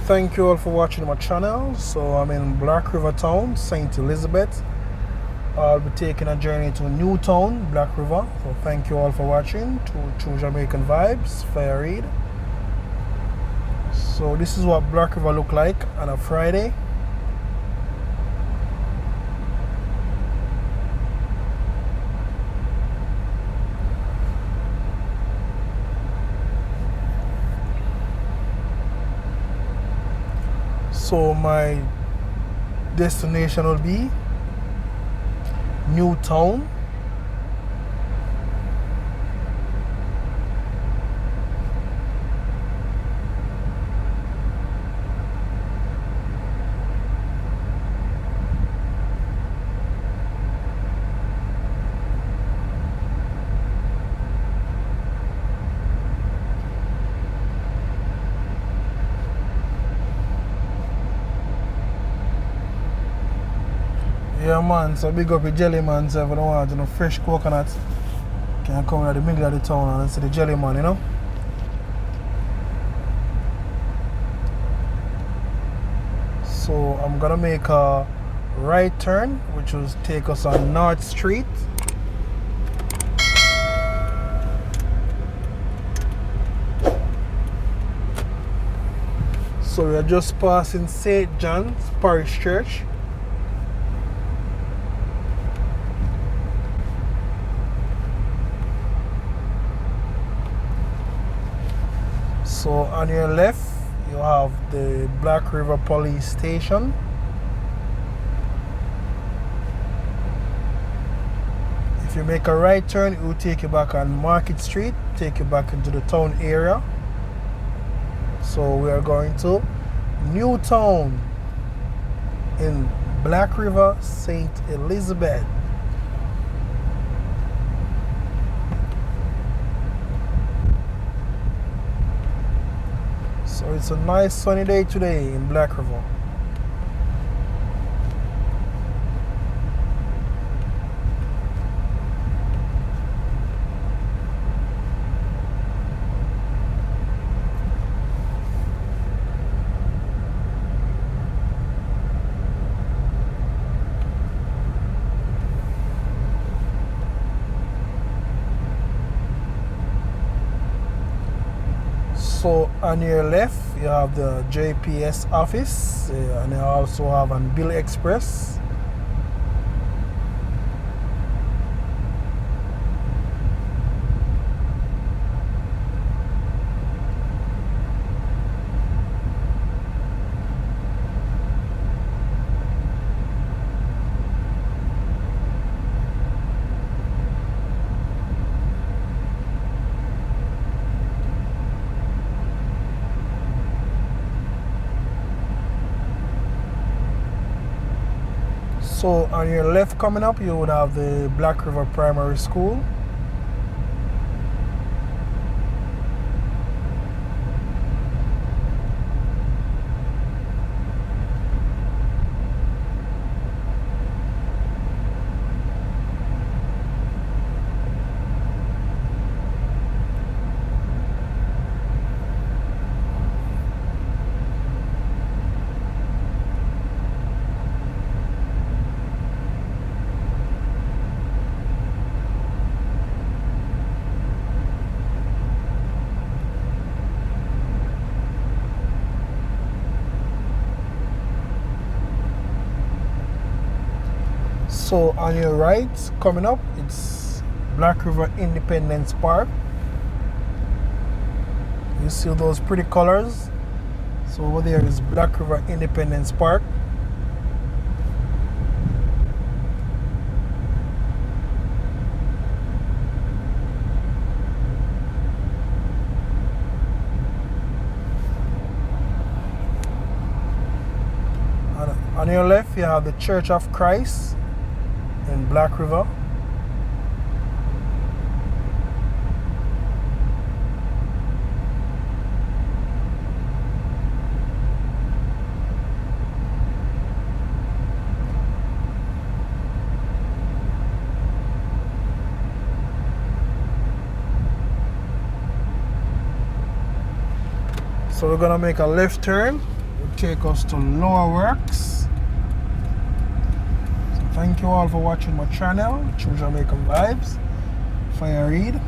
thank you all for watching my channel. So I'm in Black River Town, St. Elizabeth. I'll be taking a journey to Newtown, Black River. So thank you all for watching to True Jamaican Vibes, Fair Read. So this is what Black River look like on a Friday. So my destination will be Newtown. Yeah man, so big up the jelly man, so if you don't want no fresh coconut, can come in the middle of the town and see the jelly man, you know. So I'm gonna make a right turn, which will take us on North Street. So we are just passing St. John's Parish Church. So on your left, you have the Black River Police Station. If you make a right turn, it will take you back on Market Street, take you back into the town area. So we are going to Newtown in Black River, St. Elizabeth. So it's a nice sunny day today in Black River. So on your left, you have the JPS office, and you also have an Bill Express. So on your left coming up, you would have the Black River Primary School. So on your right, coming up, it's Black River Independence Park. You see those pretty colors? So over there is Black River Independence Park. On your left, you have the Church of Christ in Black River. So we're gonna make a left turn. We're take us to Lower Works. So thank you all for watching my channel, True Jamaican Vibes. Fire Reed.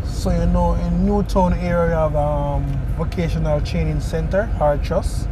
So you know, in Newtown area, you have vocational training center, Hartrust.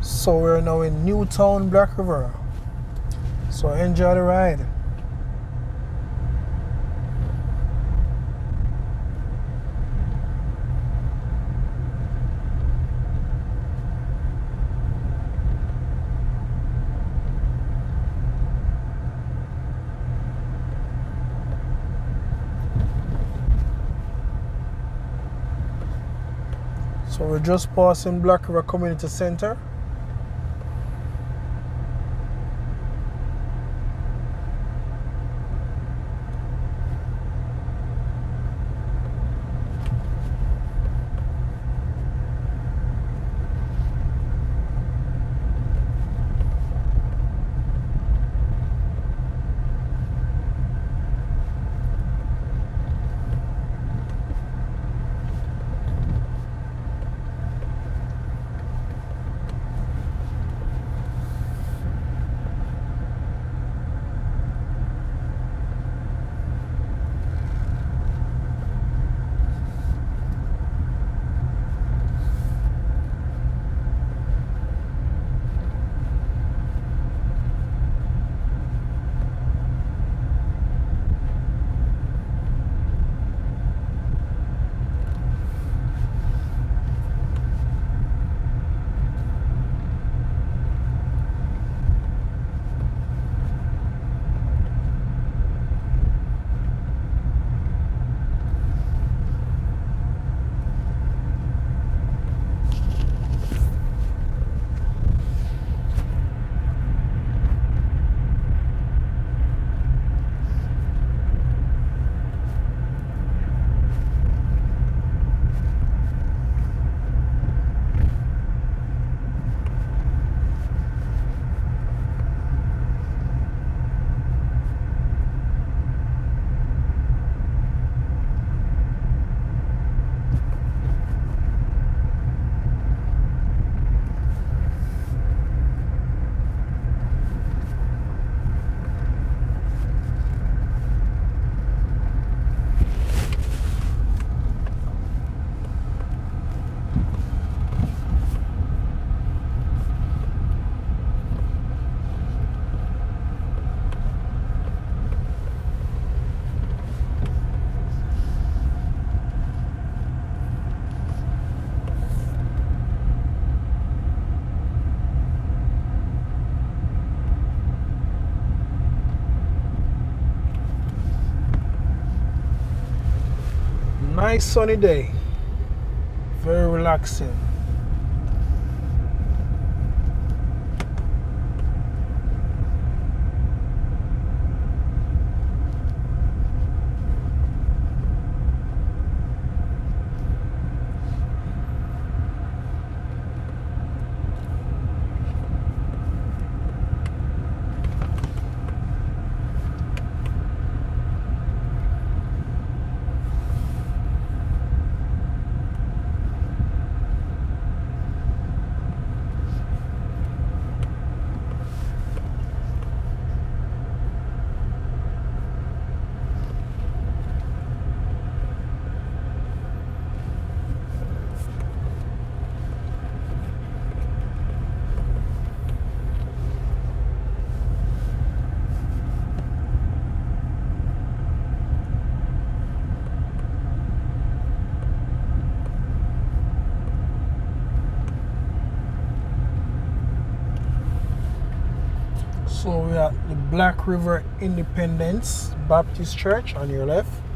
So we're now in Newtown, Black River. So enjoy the ride. So we're just passing Black River Community Center. Nice sunny day. Very relaxing. So we're at the Black River Independence Baptist Church on your left.